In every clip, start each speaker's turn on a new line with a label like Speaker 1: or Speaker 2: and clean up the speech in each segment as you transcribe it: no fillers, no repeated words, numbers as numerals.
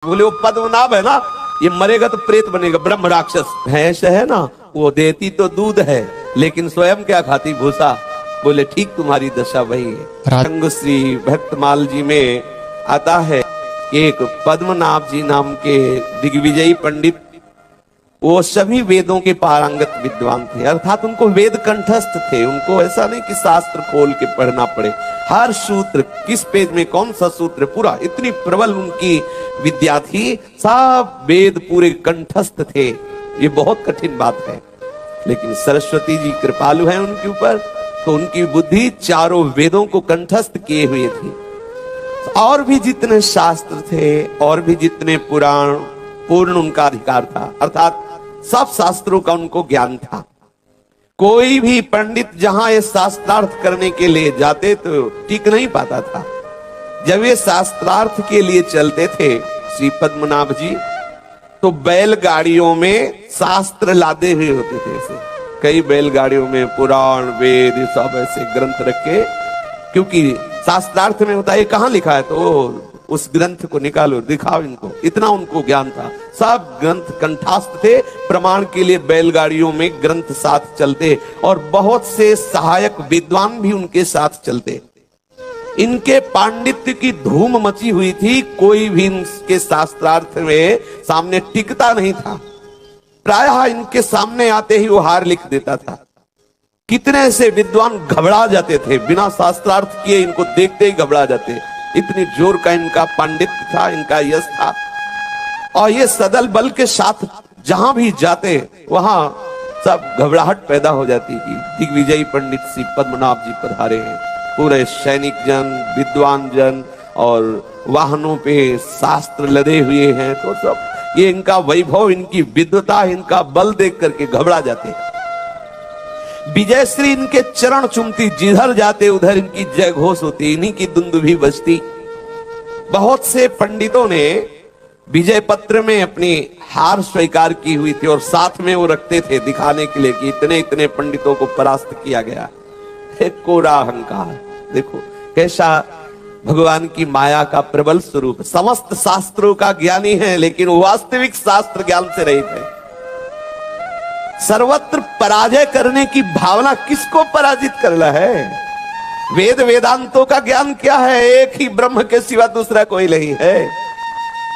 Speaker 1: बोले वो पद्मनाभ है ना, ये मरेगा तो प्रेत बनेगा, ब्रह्म राक्षस। भैंस है ना, वो देती तो दूध है लेकिन स्वयं क्या खाती, भूसा। बोले ठीक तुम्हारी दशा वही है। रंग श्री भक्तमाल जी में आता है कि एक पद्मनाभ जी नाम के दिग्विजयी पंडित, वो सभी वेदों के पारंगत विद्वान थे, अर्थात उनको वेद कंठस्थ थे। उनको ऐसा नहीं कि शास्त्र खोल के पढ़ना पड़े, हर सूत्र किस पेज में कौन सा सूत्र, पूरा इतनी प्रबल उनकी विद्या थी, सब वेद पूरे कंठस्थ थे। ये बहुत कठिन बात है, लेकिन सरस्वती जी कृपालु हैं उनके ऊपर, तो उनकी बुद्धि चारों वेदों को कंठस्थ किए हुए थी। और भी जितने शास्त्र थे और भी जितने पुराण, पूर्ण उनका अधिकार था, अर्थात सब शास्त्रों का उनको ज्ञान था। कोई भी पंडित जहां ये शास्त्रार्थ करने के लिए जाते तो टिक नहीं पाता था। जब ये शास्त्रार्थ के लिए चलते थे श्री पद्मनाभ जी, तो बैलगाड़ियों में शास्त्र लादे हुए होते थे। ऐसे कई बैलगाड़ियों में पुराण वेद सब ऐसे ग्रंथ रखे, क्योंकि शास्त्रार्थ में होता है कहां लिखा है, तो उस ग्रंथ को निकालो दिखाओ इनको, इतना उनको ज्ञान था। सब ग्रंथ कंठस्थ थे, प्रमाण के लिए बैलगाड़ियों में ग्रंथ साथ चलते और बहुत से सहायक विद्वान भी उनके साथ चलते। इनके पांडित्य की धूम मची हुई थी, कोई भी इनके शास्त्रार्थ में सामने टिकता नहीं था। प्रायः इनके सामने आते ही वो हार लिख देता था। कितने से विद्वान घबरा जाते थे, बिना शास्त्रार्थ किए इनको देखते ही घबरा जाते, इतनी जोर का इनका पांडित्य था, इनका यश था। और ये सदल बल के साथ जहां भी जाते वहां सब घबराहट पैदा हो जाती कि दिग्विजयी पंडित श्री पद्मनाभ जी पधारे हैं। पूरे सैनिक जन, विद्वान जन और वाहनों पे शास्त्र लदे हुए हैं, तो सब ये इनका वैभव, इनकी विद्वता, इनका बल देख करके घबरा जाते। विजयश्री इनके चरण चूमती, जिधर जाते उधर इनकी जय घोष होती, इन्हीं की दुंदुभी बजती। बहुत से पंडितों ने विजय पत्र में अपनी हार स्वीकार की हुई थी और साथ में वो रखते थे दिखाने के लिए कि इतने इतने पंडितों को परास्त किया गया। एक कोरा अहंकार, देखो कैसा भगवान की माया का प्रबल स्वरूप। समस्त शास्त्रों का ज्ञानी है लेकिन वास्तविक शास्त्र ज्ञान से रहित है। सर्वत्र पराजय करने की भावना, किसको पराजित करना है? वेद वेदांतों का ज्ञान क्या है? एक ही ब्रह्म के सिवा दूसरा कोई नहीं है।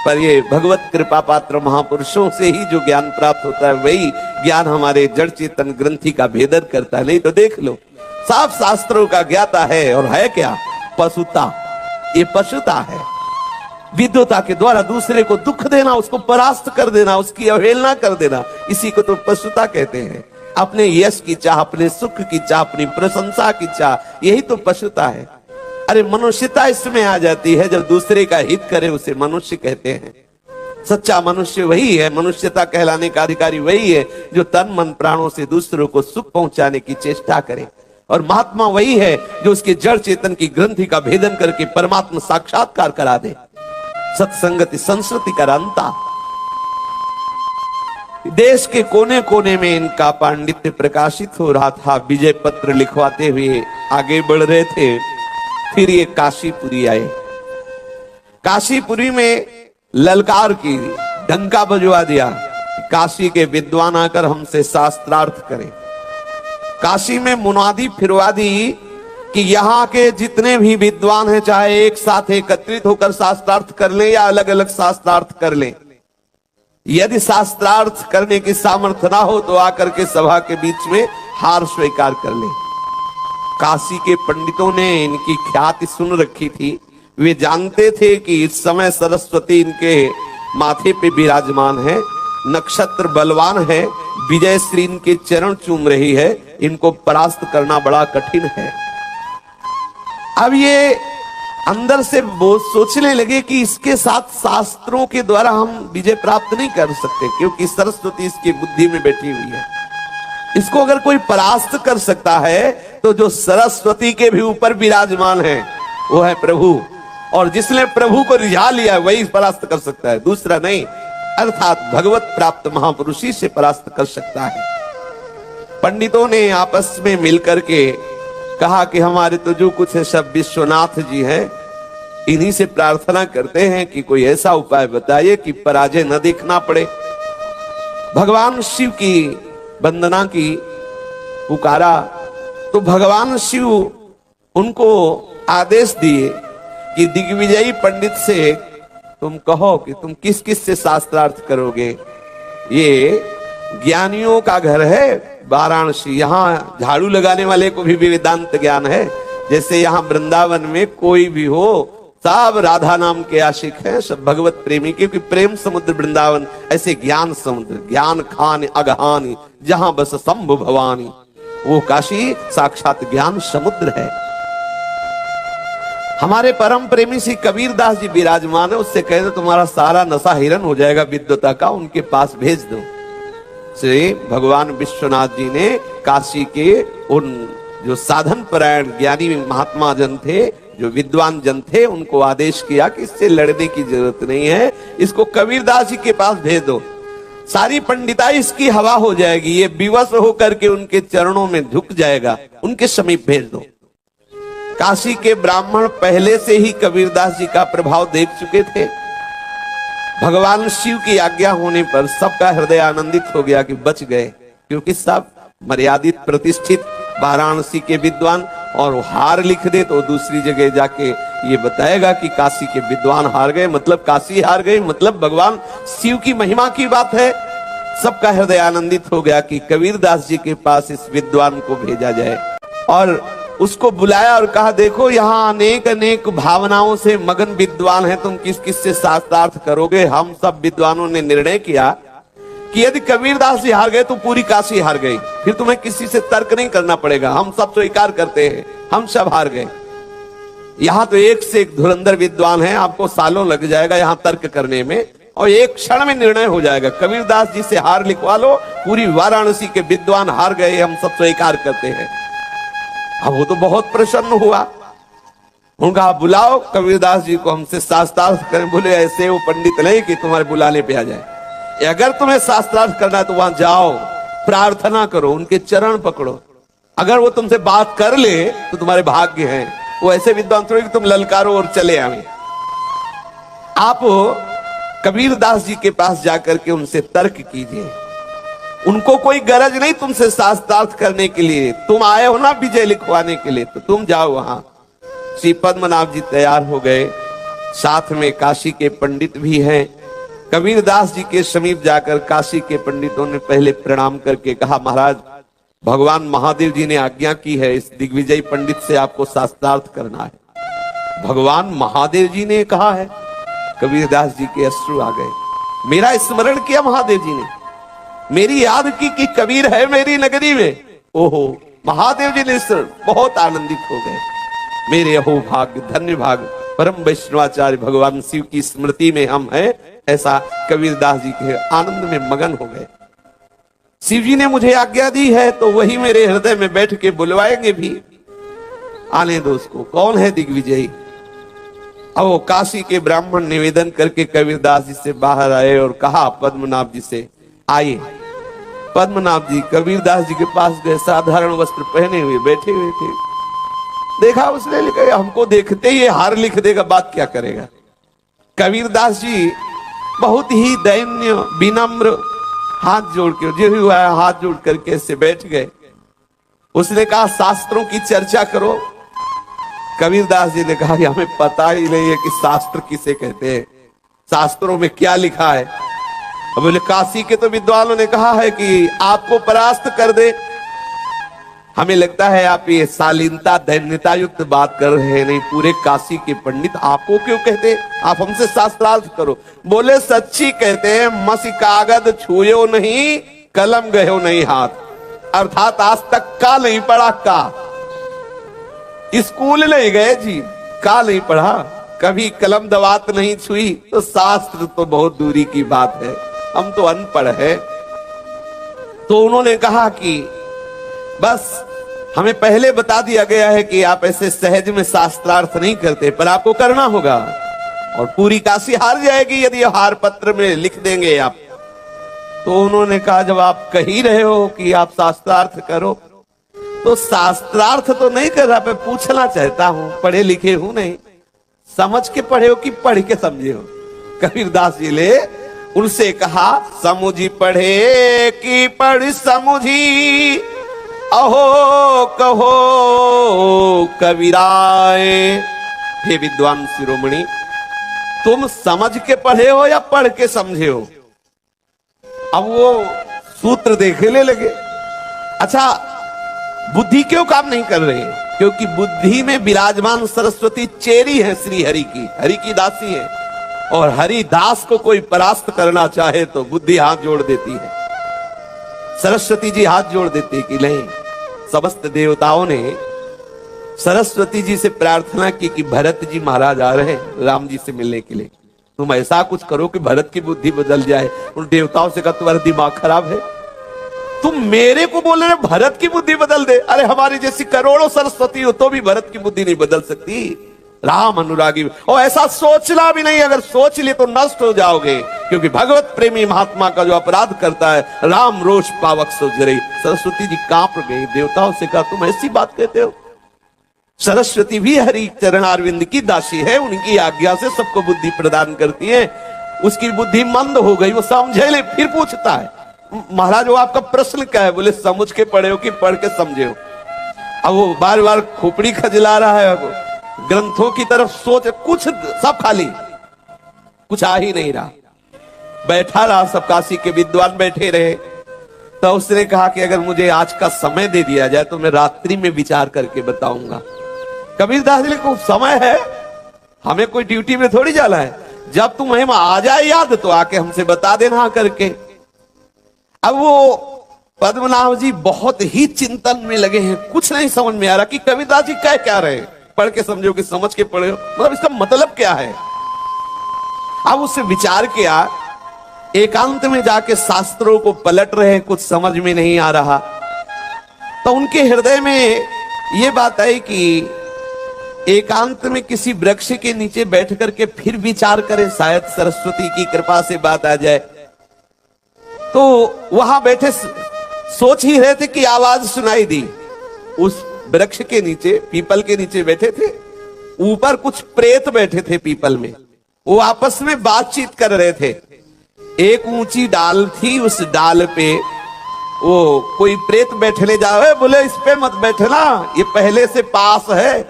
Speaker 1: पर ये भगवत कृपा पात्र महापुरुषों से ही जो ज्ञान प्राप्त होता है, वही ज्ञान हमारे जड़ चेतन ग्रंथि का भेदन करता है। नहीं तो देख लो, सब शास्त्रों का ज्ञाता है और है क्या? पशुता। ये पशुता है, विद्वता के द्वारा दूसरे को दुख देना, उसको परास्त कर देना, उसकी अवहेलना कर देना, इसी को तो पशुता कहते हैं। अपने यश की चाह, अपने सुख की चाह, अपनी प्रशंसा की चाह, यही तो पशुता है। अरे मनुष्यता इसमें आ जाती है जब दूसरे का हित करे, उसे मनुष्य कहते हैं। सच्चा मनुष्य वही है, मनुष्यता कहलाने का अधिकारी वही है जो तन मन प्राणों से दूसरों को सुख पहुंचाने की चेष्टा करे। और महात्मा वही है जो उसके जड़ चेतन की ग्रंथि का भेदन करके परमात्मा साक्षात्कार करा दे। सत्संगति संस्कृति का अंता। देश के कोने कोने में इनका पांडित्य प्रकाशित हो रहा था। विजय पत्र लिखवाते हुए आगे बढ़ रहे थे, फिर ये काशीपुरी आए। काशीपुरी में ललकार की, डंका बजवा दिया, काशी के विद्वान आकर हमसे शास्त्रार्थ करें। काशी में मुनादी फिरवा दी कि यहाँ के जितने भी विद्वान हैं, चाहे एक साथ एकत्रित होकर शास्त्रार्थ कर लें या अलग अलग शास्त्रार्थ कर लें, यदि शास्त्रार्थ करने की सामर्थ्य ना हो तो आकर के सभा के बीच में हार स्वीकार कर लें। काशी के पंडितों ने इनकी ख्याति सुन रखी थी। वे जानते थे कि इस समय सरस्वती इनके माथे पे विराजमान है, नक्षत्र बलवान है, विजयश्री इनके चरण चूम रही है, इनको परास्त करना बड़ा कठिन है। अब ये अंदर से वो सोचने लगे कि इसके साथ शास्त्रों के द्वारा हम विजय प्राप्त नहीं कर सकते, क्योंकि सरस्वती इसकी बुद्धि में बैठी हुई है। इसको अगर कोई परास्त कर सकता है तो जो सरस्वती के भी ऊपर विराजमान है वो है प्रभु, और जिसने प्रभु को रिझा लिया वही परास्त कर सकता है, दूसरा नहीं। अर्थात भगवत प्राप्त महापुरुष ही से परास्त कर सकता है। पंडितों ने आपस में मिलकर के कहा कि हमारे तो जो कुछ है सब विश्वनाथ जी हैं, इन्हीं से प्रार्थना करते हैं कि कोई ऐसा उपाय बताइए कि पराजय न देखना पड़े। भगवान शिव की वंदना की, पुकारा तो भगवान शिव उनको आदेश दिए कि दिग्विजयी पंडित से तुम कहो कि तुम किस किस से शास्त्रार्थ करोगे। ये ज्ञानियों का घर है वाराणसी, यहाँ झाड़ू लगाने वाले को भी वेदांत ज्ञान है। जैसे यहाँ वृंदावन में कोई भी हो, सब राधा नाम के आशिक हैं, सब भगवत प्रेमी, क्योंकि प्रेम समुद्र वृंदावन, ऐसे ज्ञान समुद्र, ज्ञान खान अगहानी जहां बस शंभु भवानी, वो काशी साक्षात ज्ञान समुद्र है। हमारे परम प्रेमी श्री कबीर दास जी विराजमान है, उससे कह दो तुम्हारा सारा नशा हिरन हो जाएगा विद्वता का, उनके पास भेज दो। श्री भगवान विश्वनाथ जी ने काशी के उन जो साधन परायण ज्ञानी महात्मा जन थे, जो विद्वान जन थे, उनको आदेश किया कि इससे लड़ने की जरूरत नहीं है, इसको कबीरदास जी के पास भेज दो, सारी पंडिताई इसकी हवा हो जाएगी, ये विवश होकर के उनके चरणों में झुक जाएगा, उनके समीप भेज दो। काशी के ब्राह्मण पहले से ही कबीरदास जी का प्रभाव देख चुके थे। भगवान शिव की आज्ञा होने पर सबका हृदय आनंदित हो गया कि बच गए, क्योंकि सब मर्यादित प्रतिष्ठित वाराणसी के विद्वान, और हार लिख दे तो दूसरी जगह जाके ये बताएगा कि काशी के विद्वान हार गए, मतलब काशी हार गई, मतलब भगवान शिव की महिमा की बात है। सबका हृदय आनंदित हो गया कि कबीरदास जी के पास इस विद्वान को भेजा जाए, और उसको बुलाया और कहा देखो यहाँ अनेक अनेक भावनाओं से मगन विद्वान हैं, तुम किस किस से शास्त्रार्थ करोगे। हम सब विद्वानों ने निर्णय किया कि यदि कबीरदास जी हार गए तो पूरी काशी हार गई, फिर तुम्हें किसी से तर्क नहीं करना पड़ेगा, हम सब स्वीकार करते हैं, हम सब हार गए। यहाँ तो एक से एक धुरंधर विद्वान है, आपको सालों लग जाएगा यहाँ तर्क करने में, और एक क्षण में निर्णय हो जाएगा। कबीरदास जी से हार लिखवा लो, पूरी वाराणसी के विद्वान हार गए, हम सब स्वीकार करते हैं। अब वो तो बहुत प्रसन्न हुआ, उनका बुलाओ कबीरदास जी को, हमसे शास्त्रार्थ करें। बोले ऐसे वो पंडित नहीं कि तुम्हारे बुलाने पे आ जाए, अगर तुम्हें शास्त्रार्थ करना है तो वहां जाओ, प्रार्थना करो, उनके चरण पकड़ो, अगर वो तुमसे बात कर ले तो तुम्हारे भाग्य हैं। वो ऐसे विद्वान थोड़े कि तुम ललकारो और चले आवे। आप कबीरदास जी के पास जाकर के उनसे तर्क कीजिए, उनको कोई गरज नहीं तुमसे शास्त्रार्थ करने के लिए, तुम आए हो ना विजय लिखवाने के लिए, तो तुम जाओ वहां। श्री पद्मनाभ जी तैयार हो गए, साथ में काशी के पंडित भी हैं। कबीरदास जी के समीप जाकर काशी के पंडितों ने पहले प्रणाम करके कहा, महाराज भगवान महादेव जी ने आज्ञा की है, इस दिग्विजयी पंडित से आपको शास्त्रार्थ करना है। भगवान महादेव जी ने कहा है। कबीरदास जी के अश्रु आ गए, मेरा स्मरण किया महादेव जी ने, मेरी याद की कि कबीर है मेरी नगरी में। ओहो, महादेव जी ने बहुत आनंदित हो गए, मेरे अहो भाग्य, धन्य भाग्य, परम वैष्णवाचार्य भगवान शिव की स्मृति में हम हैं, ऐसा कबीरदास जी के आनंद में मगन हो गए। शिव जी ने मुझे आज्ञा दी है तो वही मेरे हृदय में बैठ के बुलवाएंगे भी, आने दो उसको। कौन है दिग्विजयी? अब वो काशी के ब्राह्मण निवेदन करके कबीरदास जी से बाहर आए और कहा पद्मनाभ जी से, आइए। पद्मनाभ जी कबीरदास जी के पास गए, साधारण वस्त्र पहने हुए बैठे हुए थे। देखा उसने, लिखा हमको देखते ही हार लिख देगा, बात क्या करेगा। कबीरदास जी बहुत ही दैन्य विनम्र हाथ जोड़ के, जो हुआ है हाथ जोड़ करके ऐसे बैठ गए। उसने कहा शास्त्रों की चर्चा करो। कबीरदास जी ने कहा हमें पता ही नहीं है कि शास्त्र किसे कहते हैं, शास्त्रों में क्या लिखा है। अब बोले काशी के तो विद्वानों ने कहा है कि आपको परास्त कर दे। हमें लगता है आप ये शालीनता दैन्यता युक्त बात कर रहे हैं, नहीं पूरे काशी के पंडित आपको क्यों कहते, आप हमसे शास्त्रार्थ करो। बोले सच्ची कहते हैं, मसी कागज छुयो नहीं, कलम गयो नहीं हाथ, अर्थात आज तक का नहीं पढ़ा, का स्कूल नहीं गए जी, का नहीं पढ़ा, कभी कलम दवात नहीं छुई, तो शास्त्र तो बहुत दूरी की बात है, हम तो अनपढ़ है। तो उन्होंने कहा कि बस हमें पहले बता दिया गया है कि आप ऐसे सहज में शास्त्रार्थ नहीं करते, पर आपको करना होगा, और पूरी काशी हार जाएगी यदि हार पत्र में लिख देंगे आप। तो उन्होंने कहा जब आप कह ही रहे हो कि आप शास्त्रार्थ करो, तो शास्त्रार्थ तो नहीं कर रहा, मैं पूछना चाहता हूं, पढ़े लिखे हूं नहीं, समझ के पढ़े हो कि पढ़ के समझे हो? कबीरदास जी ने उनसे कहा, समुझी पढ़े कि पढ़ समुझी, अहो कहो कबीराए। हे विद्वान शिरोमणि, तुम समझ के पढ़े हो या पढ़ के समझे हो? अब वो सूत्र देखने लगे। अच्छा, बुद्धि क्यों काम नहीं कर रही? क्योंकि बुद्धि में विराजमान सरस्वती चेरी है श्री हरि की दासी है। और हरि दास को कोई परास्त करना चाहे तो बुद्धि हाथ जोड़ देती है, सरस्वती जी हाथ जोड़ देती है कि नहीं। समस्त देवताओं ने सरस्वती जी से प्रार्थना की कि भरत जी महाराज आ रहे हैं राम जी से मिलने के लिए, तुम ऐसा कुछ करो कि भरत की बुद्धि बदल जाए। उन देवताओं से कहा तुम्हारा दिमाग खराब है, तुम मेरे को बोल रहे भरत की बुद्धि बदल दे? अरे हमारी जैसी करोड़ों सरस्वती हो तो भी भरत की बुद्धि नहीं बदल सकती। राम अनुरागी, और ऐसा सोचना भी नहीं, अगर सोच लिए तो नष्ट हो जाओगे। क्योंकि भगवत प्रेमी महात्मा का जो अपराध करता है, राम रोष पावक सो जरे। सरस्वती जी कांप गई, देवताओं से कहा तुम ऐसी बात कहते हो? सरस्वती भी हरि चरणारविंद की दासी है, उनकी आज्ञा से सबको बुद्धि प्रदान करती है। उसकी बुद्धि मंद हो गई, वो समझे ले, फिर पूछता है महाराज वो आपका प्रश्न क्या है? बोले समझ के पढ़े हो कि पढ़ के समझे हो? अब वो बार बार खोपड़ी खजला रहा है, ग्रंथों की तरफ सोच, कुछ सब खाली, कुछ आ ही नहीं रहा। बैठा रहा, सब काशी के विद्वान बैठे रहे। तो उसने कहा कि अगर मुझे आज का समय दे दिया जाए तो मैं रात्रि में विचार करके बताऊंगा। कबीरदास जी को समय है, हमें कोई ड्यूटी में थोड़ी जाना है, जब तुम्हें आ जाए याद तो आके हमसे बता देना करके। अब वो पद्मनाभ जी बहुत ही चिंतन में लगे हैं, कुछ नहीं समझ में आ रहा कि कबीरदास जी कह क्या रहे। पढ़ के समझो कि समझ के पढ़े हो, मतलब इसका मतलब क्या है? अब उससे विचार किया, एकांत में जाके शास्त्रों को पलट रहे हैं, कुछ समझ में नहीं आ रहा। तो उनके हृदय में ये बात आई कि एकांत में किसी वृक्ष के नीचे बैठ करके फिर विचार करें, शायद सरस्वती की कृपा से बात आ जाए। तो वहां बैठे सोच ही रहे थे कि आवाज सुनाई दी। उस वृक्ष के नीचे, पीपल के नीचे बैठे थे, ऊपर कुछ प्रेत बैठे थे पीपल में, वो आपस में बातचीत कर रहे थे। एक ऊंची डाल थी, उस डाल पे वो कोई प्रेत बैठने जा रहे, बोले इस पे मत बैठना, ये पहले से पास है।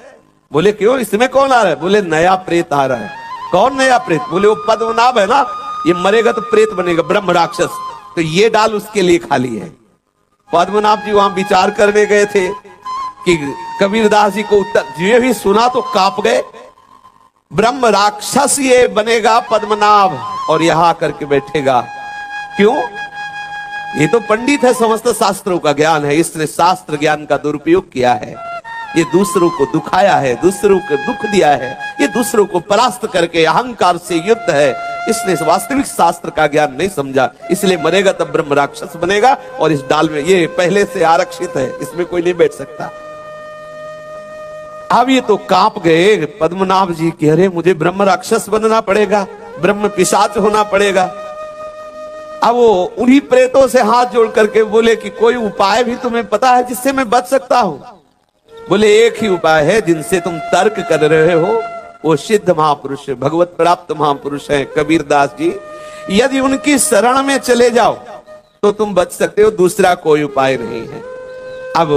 Speaker 1: बोले क्यों, इसमें कौन आ रहा है? बोले नया प्रेत आ रहा है। कौन नया प्रेत? बोले वो पद्मनाभ है ना, ये मरेगा तो प्रेत बनेगा, ब्रह्म राक्षस, तो ये डाल उसके लिए खाली है। पद्मनाभ जी वहां विचार करने गए थे कि कबीरदास जी को उत्तर ये भी सुना तो कांप गए। ब्रह्म राक्षस ये बनेगा पद्मनाभ और यहां करके बैठेगा। क्यों? ये तो पंडित है, समस्त शास्त्रों का ज्ञान है, इसने शास्त्र ज्ञान का दुरुपयोग किया है, ये दूसरों को दुखाया है, दूसरों को दुख दिया है, ये दूसरों को परास्त करके अहंकार से युक्त है, इसने वास्तविक शास्त्र का ज्ञान नहीं समझा, इसलिए मरेगा तब ब्रह्म राक्षस बनेगा। और इस डाल में ये पहले से आरक्षित है, इसमें कोई नहीं बैठ सकता। अब ये तो कांप गए पद्मनाभ जी, कह रहे मुझे ब्रह्म राक्षस बनना पड़ेगा, ब्रह्म पिशाच होना पड़ेगा। अब वो उन्हीं प्रेतों से हाथ जोड़ करके बोले कि कोई उपाय भी तुम्हें पता है जिससे मैं बच सकता हूं? बोले एक ही उपाय है जिनसे तुम तर्क कर रहे हो, वो सिद्ध महापुरुष है, भगवत प्राप्त महापुरुष है कबीरदास जी। यदि उनकी शरण में चले जाओ तो तुम बच सकते हो, दूसरा कोई उपाय नहीं है। अब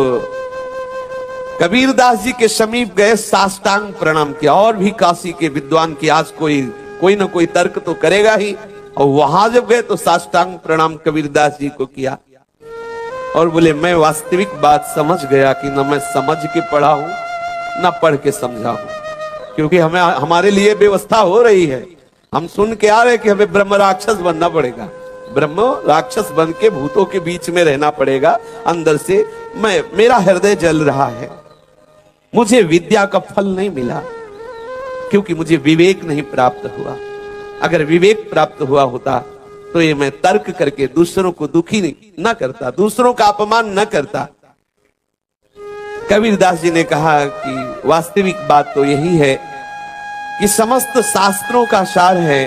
Speaker 1: कबीरदास जी के समीप गए, साष्टांग प्रणाम किया। और भी काशी के विद्वान की आज कोई ना कोई तर्क तो करेगा ही, और वहां जब गए तो साष्टांग प्रणाम कबीरदास जी को किया और बोले मैं वास्तविक बात समझ गया कि न मैं समझ के पढ़ा हूं न पढ़ के समझा हूं, क्योंकि हमें हमारे लिए व्यवस्था हो रही है, हम सुन के आ रहे कि हमें ब्रह्म राक्षस बनना पड़ेगा, ब्रह्म राक्षस बन के भूतों के बीच में रहना पड़ेगा। अंदर से मेरा हृदय जल रहा है, मुझे विद्या का फल नहीं मिला क्योंकि मुझे विवेक नहीं प्राप्त हुआ। अगर विवेक प्राप्त हुआ होता तो ये मैं तर्क करके दूसरों को दुखी न करता, दूसरों का अपमान न करता। कबीरदास जी ने कहा कि वास्तविक बात तो यही है कि समस्त शास्त्रों का सार है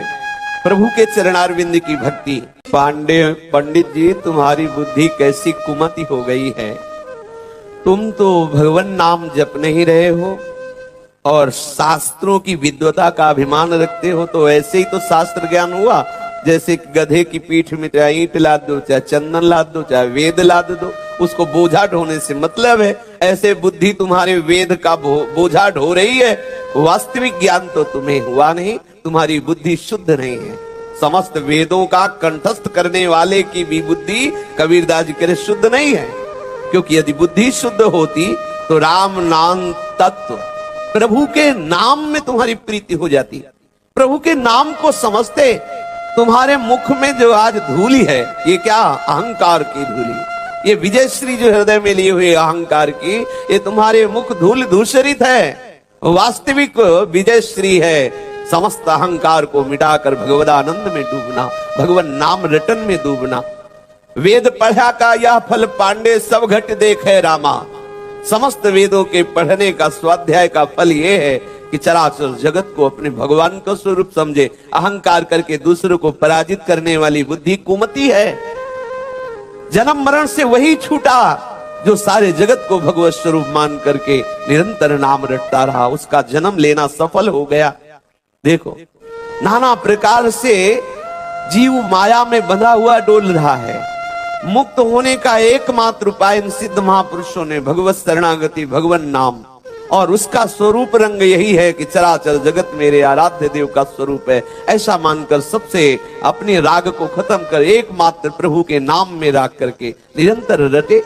Speaker 1: प्रभु के चरणारविंद की भक्ति। पंडित जी तुम्हारी बुद्धि कैसी कुमति हो गई है, तुम तो भगवान नाम जप नहीं रहे हो और शास्त्रों की विद्वता का अभिमान रखते हो तो ऐसे ही तो शास्त्र ज्ञान हुआ। जैसे गधे की पीठ में चाहे ईंट लाद दो, चाहे चंदन लाद दो, चाहे वेद लाद दो, उसको बोझा ढोने से मतलब है। ऐसे बुद्धि तुम्हारे वेद का बोझा ढो रही है, वास्तविक ज्ञान तो तुम्हें हुआ नहीं, तुम्हारी बुद्धि शुद्ध नहीं है। समस्त वेदों का कंठस्थ करने वाले की भी बुद्धि कबीरदास जी कह रहे शुद्ध नहीं है। क्योंकि यदि बुद्धि शुद्ध होती तो राम नाम तत्व, प्रभु के नाम में तुम्हारी प्रीति हो जाती। प्रभु के नाम को समझते। तुम्हारे मुख में जो आज धूली है, ये क्या अहंकार की धूली, ये विजयश्री जो हृदय में लिए हुए अहंकार की, ये तुम्हारे मुख धूल धूसरित है। वास्तविक विजयश्री है समस्त अहंकार को मिटाकर भगवदानंद में डूबना, भगवान नाम रटन में डूबना। वेद पढ़ा का यह फल पांडे सब घट देखे रामा। समस्त वेदों के पढ़ने का स्वाध्याय का फल यह है कि चराचर जगत को अपने भगवान का स्वरूप समझे। अहंकार करके दूसरों को पराजित करने वाली बुद्धि कुमति है। जन्म मरण से वही छूटा जो सारे जगत को भगवत स्वरूप मान करके निरंतर नाम रटता रहा, उसका जन्म लेना सफल हो गया। देखो नाना प्रकार से जीव माया में बंधा हुआ डोल रहा है। मुक्त होने का एकमात्र उपाय इन सिद्ध महापुरुषों ने भगवत शरणागति, भगवान नाम, और उसका स्वरूप रंग यही है कि चराचर जगत मेरे आराध्य देव का स्वरूप है। ऐसा मानकर सबसे अपने राग को खत्म कर एकमात्र प्रभु के नाम में राग करके निरंतर रटे।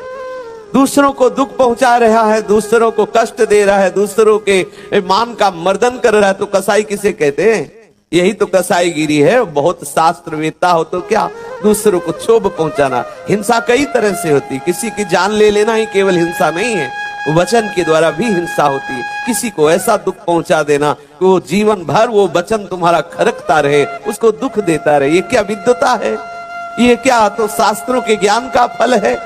Speaker 1: दूसरों को दुख पहुंचा रहा है, दूसरों को कष्ट दे रहा है, दूसरों के मान का मर्दन कर रहा है, तो कसाई किसे कहते हैं? यही तो कसाईगिरी है। बहुत शास्त्र वेत्ता हो तो क्या, दूसरों को क्षोभ पहुंचाना। हिंसा कई तरह से होती, किसी की जान ले लेना ही केवल हिंसा नहीं है, वचन के द्वारा भी हिंसा होती है। किसी को ऐसा दुख पहुंचा देना कि वो जीवन भर वो वचन तुम्हारा खरकता रहे, उसको दुख देता रहे, ये क्या विद्वता है? ये क्या तो शास्त्रों के ज्ञान का फल है।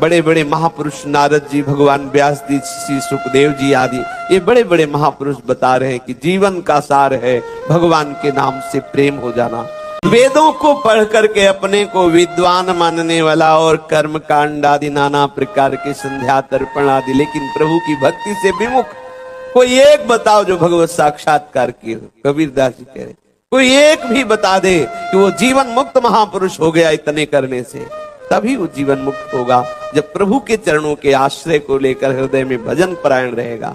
Speaker 1: बड़े बड़े महापुरुष नारद जी, भगवान व्यास जी, श्री सुखदेव जी आदि, ये बड़े बड़े महापुरुष बता रहे हैं कि जीवन का सार है भगवान के नाम से प्रेम हो जाना। वेदों को पढ़ करके अपने को विद्वान मानने वाला और कर्म कांड आदि नाना प्रकार के संध्या तर्पण आदि, लेकिन प्रभु की भक्ति से विमुख कोई एक बताओ जो भगवत साक्षात्कार किए हो। कबीरदास जी कह रहे कोई एक भी बता दे कि वो जीवन मुक्त महापुरुष हो गया इतने करने से, तभी वो जीवन मुक्त होगा जब प्रभु के चरणों के आश्रय को लेकर हृदय में भजन परायण रहेगा,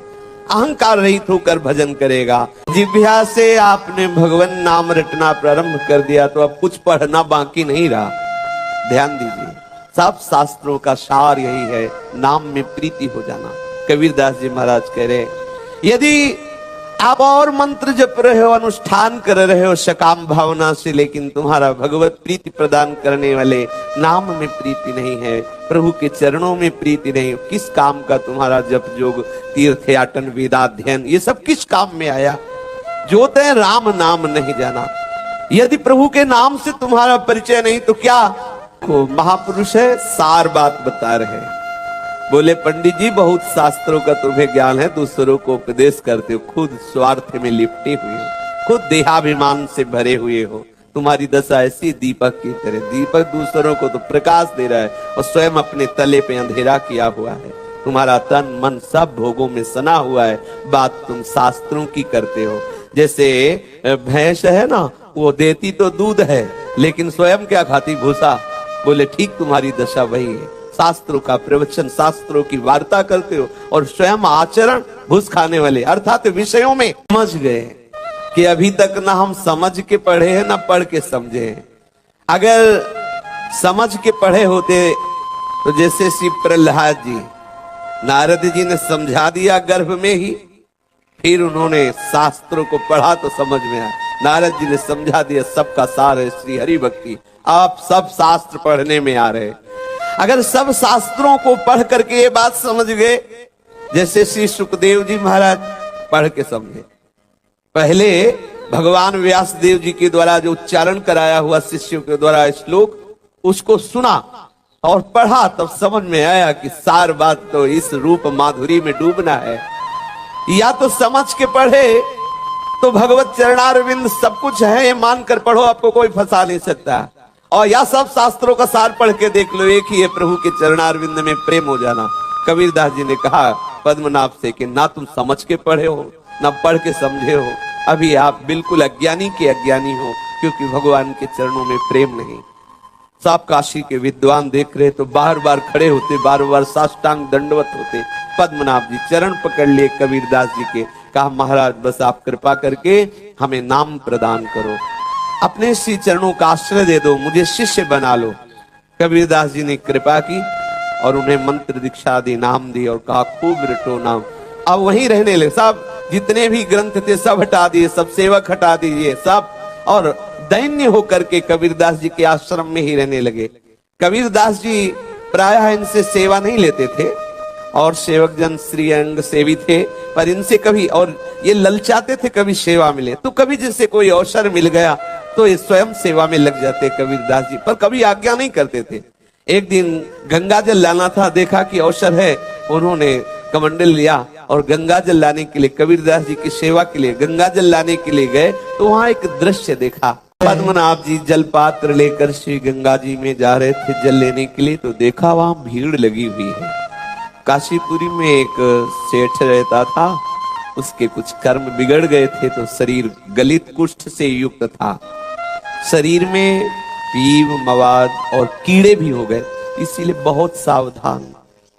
Speaker 1: अहंकार रहित होकर भजन करेगा। जिह्वा से आपने भगवान नाम रटना प्रारंभ कर दिया तो अब कुछ पढ़ना बाकी नहीं रहा। ध्यान दीजिए, सब शास्त्रों का सार यही है, नाम में प्रीति हो जाना। कबीरदास जी महाराज कह रहे, यदि आप और मंत्र जप रहे हो, अनुष्ठान कर रहे हो सकाम भावना से, लेकिन तुम्हारा भगवत प्रीति प्रदान करने वाले नाम में प्रीति नहीं है, प्रभु के चरणों में प्रीति नहीं, किस काम का तुम्हारा जप जोग तीर्थ याटन वेदाध्ययन ये सब किस काम में आया? जो तय राम नाम नहीं जाना। यदि प्रभु के नाम से तुम्हारा परिचय नहीं तो क्या महापुरुष है सार बात बता रहे हैं। बोले पंडित जी बहुत शास्त्रों का तुम्हें ज्ञान है, दूसरों को उपदेश करते हो, खुद स्वार्थ में लिपटे हुए हो, खुद देहाभिमान से भरे हुए हो। तुम्हारी दशा ऐसी दीपक की तरह, दीपक दूसरों को तो प्रकाश दे रहा है और स्वयं अपने तले पे अंधेरा किया हुआ है। तुम्हारा तन मन सब भोगों में सना हुआ है, बात तुम शास्त्रों की करते हो। जैसे भैंस है ना, वो देती तो दूध है लेकिन स्वयं क्या खाती? भूसा। बोले ठीक तुम्हारी दशा वही है, शास्त्रों का प्रवचन, शास्त्रों की वार्ता करते हो और स्वयं आचरण भूस खाने वाले, अर्थात विषयों में समझ गए कि अभी तक ना हम समझ के पढ़े हैं ना पढ़ के समझे हैं। अगर समझ के पढ़े होते तो जैसे श्री प्रहलाद जी, नारद जी ने समझा दिया गर्भ में ही, फिर उन्होंने शास्त्रों को पढ़ा तो समझ में आया। नारद जी ने समझा दिया सबका सार है श्री हरि भक्ति। आप सब शास्त्र पढ़ने में आ रहे। अगर सब शास्त्रों को पढ़ करके ये बात समझ गए, जैसे श्री सुखदेव जी महाराज पढ़ के समझे, पहले भगवान व्यास देव जी के द्वारा जो उच्चारण कराया हुआ शिष्यों के द्वारा श्लोक, उसको सुना और पढ़ा, तब समझ में आया कि सार बात तो इस रूप माधुरी में डूबना है। या तो समझ के पढ़े तो भगवत चरणारविंद सब कुछ है ये मानकर पढ़ो, आपको कोई फंसा नहीं सकता। और या सब शास्त्रों का सार पढ़ के देख लो, एक ही है, प्रभु के चरणारविंद में प्रेम हो जाना। कबीरदास जी ने कहा पद्मनाभ से कि ना तुम समझ के पढ़े हो ना पढ़ के समझे हो, अभी आप बिल्कुल अज्ञानी के अज्ञानी हो, क्योंकि भगवान के चरणों में प्रेम नहीं। सब काशी के विद्वान देख रहे तो बार बार खड़े होते, बार बार साष्टांग दंडवत होते। पद्मनाभ जी चरण पकड़ लिए कबीरदास जी के, कहा महाराज बस आप कृपा करके हमें नाम प्रदान करो, अपने श्री चरणों का आश्रय दे दो, मुझे शिष्य बना लो। कबीरदास जी ने कृपा की और उन्हें मंत्र दीक्षा दी, नाम दी और कहा खूब रटो नाम। अब वहीं रहने लगे, सब जितने भी ग्रंथ थे सब हटा दिए, सब सेवक हटा दीजिए सब, और दैन्य होकर के कबीरदास जी के आश्रम में ही रहने लगे। कबीरदास जी प्रायः इनसे सेवा नहीं लेते थे और सेवक जन श्रीअंग सेवी थे, पर इनसे कभी, और ये ललचाते थे कभी सेवा मिले तो, कभी जैसे कोई अवसर मिल गया तो ये स्वयं सेवा में लग जाते कबीरदास जी, पर कभी आज्ञा नहीं करते थे। एक दिन गंगा जल लाना था, देखा कि अवसर है, उन्होंने कमंडल लिया और गंगा जल लाने के लिए, कबीरदास जी की सेवा के लिए गंगा जल लाने के लिए गए तो वहां एक दृश्य देखा। पद्मनाभ जी जल पात्र लेकर श्री गंगा जी में जा रहे थे जल लेने के लिए, तो देखा वहां भीड़ लगी हुई है। काशीपुरी में एक सेठ रहता था, उसके कुछ कर्म बिगड़ गए थे तो शरीर गलित कुष्ठ से युक्त था, शरीर में पीव मवाद और कीड़े भी हो गए, इसीलिए बहुत सावधान,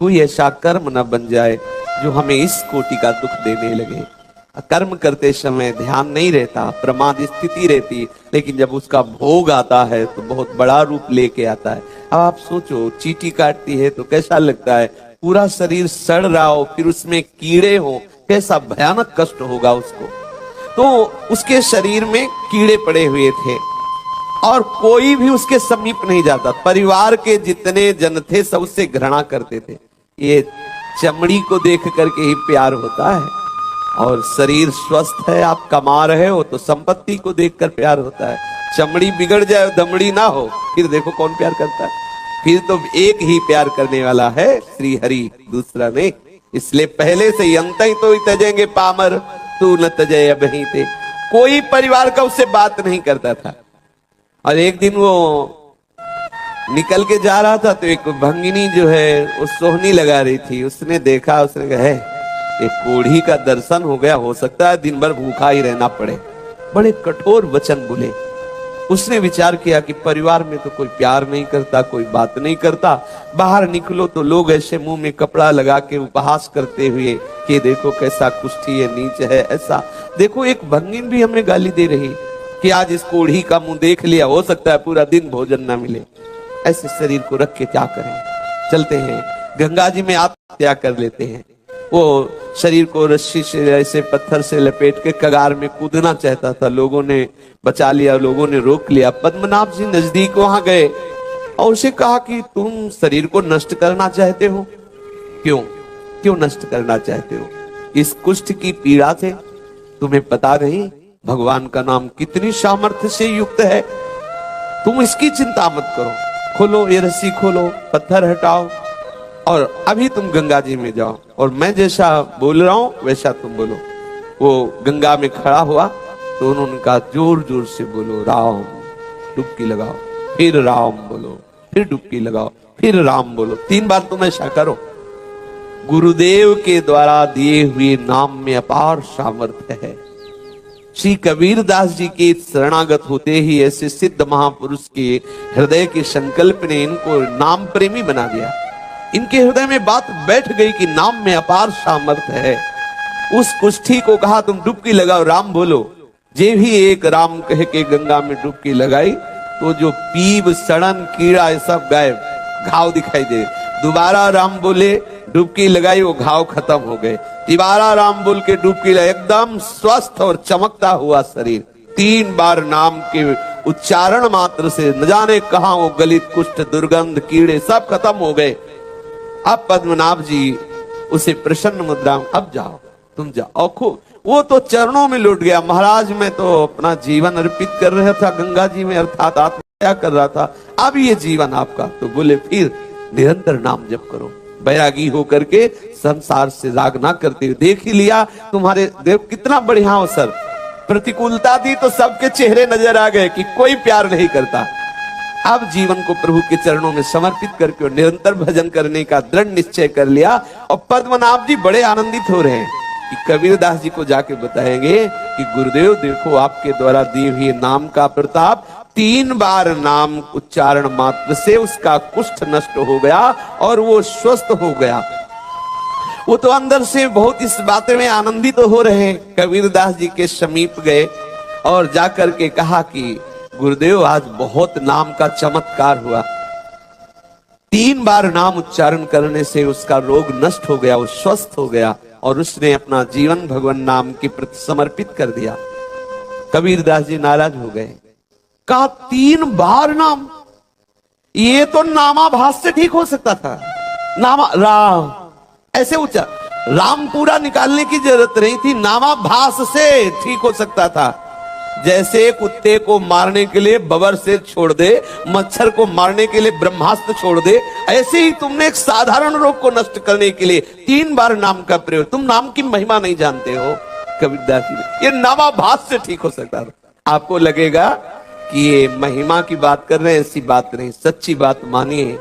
Speaker 1: कोई ऐसा कर्म न बन जाए जो हमें इस कोटि का दुख देने लगे। कर्म करते समय ध्यान नहीं रहता, प्रमाद स्थिति रहती, लेकिन जब उसका भोग आता है तो बहुत बड़ा रूप लेके आता है। अब आप सोचो, चींटी काटती है तो कैसा लगता है, पूरा शरीर सड़ रहा हो, फिर उसमें कीड़े हो, कैसा भयानक कष्ट होगा उसको। तो उसके शरीर में कीड़े पड़े हुए थे और कोई भी उसके समीप नहीं जाता, परिवार के जितने जन थे सब उससे घृणा करते थे। ये चमड़ी को देख करके ही प्यार होता है, और शरीर स्वस्थ है, आप कमा रहे हो तो संपत्ति को देखकर प्यार होता है। चमड़ी बिगड़ जाए, दमड़ी ना हो, फिर देखो कौन प्यार करता है, फिर तो एक ही प्यार करने वाला है श्री हरि, दूसरा नहीं। इसलिए पहले से ही अंत ही तो तजेंगे पामर, तू न तजय अबहीं ते, कोई परिवार का उससे बात नहीं करता था। और एक दिन वो निकल के जा रहा था तो एक भंगिनी जो है वो सोहनी लगा रही थी, उसने देखा, उसने कहा एक कोढ़ी का दर्शन हो गया, हो सकता है दिन भर भूखा ही रहना पड़े। बड़े कठोर वचन बोले। उसने विचार किया कि परिवार में तो कोई प्यार नहीं करता, कोई बात नहीं करता, बाहर निकलो तो लोग ऐसे मुंह में कपड़ा लगा के उपहास करते हुए कि देखो कैसा कुष्ठी है, नीच है, ऐसा देखो। एक भंगिन भी हमें गाली दे रही कि आज इस कोढ़ी का मुंह देख लिया, हो सकता है पूरा दिन भोजन ना मिले। ऐसे शरीर को रख के क्या करें, चलते हैं गंगा जी में आत्महत्या कर लेते हैं। वो शरीर को रस्सी से ऐसे पत्थर से लपेट के कगार में कूदना चाहता था, लोगों ने बचा लिया, लोगों ने रोक लिया। पद्मनाभ जी नजदीक वहां गए और उसे कहा कि तुम शरीर को नष्ट करना चाहते हो, क्यों नष्ट करना चाहते हो? इस कुष्ठ की पीड़ा से तुम्हें पता नहीं भगवान का नाम कितनी सामर्थ्य से युक्त है, तुम इसकी चिंता मत करो। खोलो ये रस्सी, खोलो, पत्थर हटाओ और अभी तुम गंगा जी में जाओ और मैं जैसा बोल रहा हूं वैसा तुम बोलो। वो गंगा में खड़ा हुआ तो उन्होंने कहा जोर जोर से बोलो राम, डुबकी लगाओ, फिर राम बोलो, फिर डुबकी लगाओ, फिर राम बोलो, 3 बार तुम ऐसा करो। गुरुदेव के द्वारा दिए हुए नाम में अपार सामर्थ्य है। श्री कबीरदास जी के शरणागत होते ही ऐसे सिद्ध महापुरुष के हृदय के संकल्प ने इनको नाम प्रेमी बना दिया। इनके हृदय में बात बैठ गई कि नाम में अपार सामर्थ्य है। उस कुष्ठी को कहा तुम डुबकी लगाओ, राम बोलो। जे भी एक राम कह के गंगा में डुबकी लगाई तो जो पीप, सड़न, कीड़ा ये सब गायब, घाव दिखाई दे। दोबारा राम बोले, डुबकी लगाई, वो घाव खत्म हो गए। तिबारा राम बोल के डुबकी लगाई, एकदम स्वस्थ और चमकता हुआ शरीर। 3 बार नाम के उच्चारण मात्र से न जाने कहां वो गलित, कुष्ठ, दुर्गंध, कीड़े सब खत्म हो गए। अब पद्मनाभ जी उसे प्रसन्न मुद्रा, अब जाओ, तुम जाओ। और खूब वो तो चरणों में लौट गया, महाराज मैं तो अपना जीवन अर्पित कर रहा था गंगा जी में, अर्थात आत्महत्या कर रहा था, अब ये जीवन आपका। तो बोले फिर निरंतर नाम जप करो, बैरागी होकर के संसार से राग ना करते। देख ही लिया तुम्हारे देव कितना बढ़िया अवसर, प्रतिकूलता दी तो सबके चेहरे नजर आ गए कि कोई प्यार नहीं करता। अब जीवन को प्रभु के चरणों में समर्पित करके और निरंतर भजन करने का दृढ़ निश्चय कर लिया। और पद्मनाभ जी बड़े आनंदित हो रहे हैं कि कबीरदास जी को जाके बताएंगे कि गुरुदेव देखो आपके द्वारा दिए हुए नाम का प्रताप, 3 बार नाम उच्चारण मात्र से उसका कुष्ठ नष्ट हो गया और वो स्वस्थ हो गया। वो तो अंदर से बहुत इस बात में आनंदित हो रहे हैं। कबीरदास जी के समीप गए और जाकर के कहा कि गुरुदेव आज बहुत नाम का चमत्कार हुआ, 3 बार नाम उच्चारण करने से उसका रोग नष्ट हो गया, वो स्वस्थ हो गया और उसने अपना जीवन भगवान नाम के प्रति समर्पित कर दिया। कबीरदास जी नाराज हो गए, कहा 3 बार नाम, ये तो नामाभास से ठीक हो सकता था। नामा राम ऐसे उच्चार, राम पूरा निकालने की जरूरत नहीं थी, नामाभास से ठीक हो सकता था। जैसे कुत्ते को मारने के लिए बबर से छोड़ दे, मच्छर को मारने के लिए ब्रह्मास्त्र छोड़ दे, ऐसे ही तुमने एक साधारण रोग को नष्ट करने के लिए 3 बार नाम का प्रयोग, तुम नाम की महिमा नहीं जानते हो। कबीरदास जी, ये नामाभास से ठीक हो सकता था। आपको लगेगा कि ये महिमा की बात कर रहे हैं, ऐसी बात नहीं, सच्ची बात मानिए।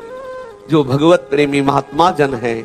Speaker 1: जो भगवत प्रेमी महात्मा जन है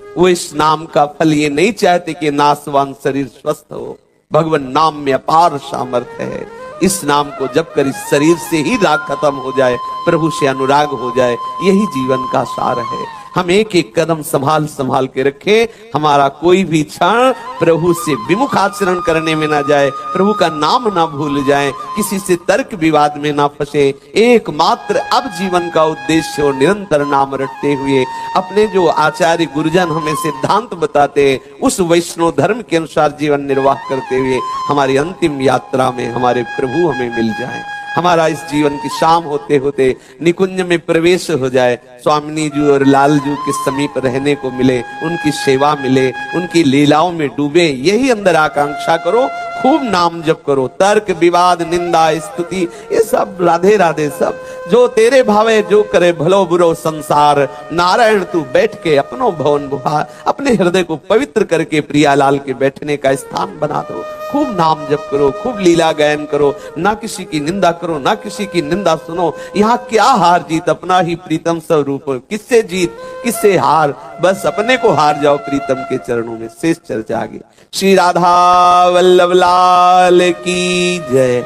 Speaker 1: वो इस नाम का फल ये नहीं चाहते कि नासवान शरीर स्वस्थ हो। भगवान नाम में अपार सामर्थ्य है। इस नाम को जप कर इस शरीर से ही राग खत्म हो जाए, प्रभु से अनुराग हो जाए, यही जीवन का सार है। हम एक एक कदम संभाल संभाल के रखें, हमारा कोई भी क्षण प्रभु से विमुख आचरण करने में ना जाए, प्रभु का नाम ना भूल जाए, किसी से तर्क विवाद में ना फंसे। एकमात्र अब जीवन का उद्देश्य और निरंतर नाम रटते हुए अपने जो आचार्य गुरुजन हमें सिद्धांत बताते हैं उस वैष्णव धर्म के अनुसार जीवन निर्वाह करते हुए हमारी अंतिम यात्रा में हमारे प्रभु हमें मिल जाए। हमारा इस जीवन की शाम होते होते निकुंज में प्रवेश हो जाए, स्वामिनी जी और लाल जी के समीप रहने को मिले, उनकी सेवा मिले, उनकी लीलाओं में डूबे, यही अंदर आकांक्षा करो। खूब नाम जप करो, तर्क विवाद निंदा स्तुति ये सब राधे राधे सब जो तेरे भावे जो करे भलो बुरो संसार, नारायण तू बैठ के अपनो भवन बुहार, अपने हृदय को पवित्र करके प्रियालाल के बैठने का स्थान बना दो। खूब नाम जप करो, खूब लीला गायन करो, ना किसी की निंदा करो, ना किसी की निंदा सुनो। यहाँ क्या हार जीत, अपना ही प्रीतम स्वरूप, किससे जीत किससे हार, बस अपने को हार जाओ प्रीतम के चरणों में। शेष चर्चा आगे। श्री राधा वल्लभ लाल की जय।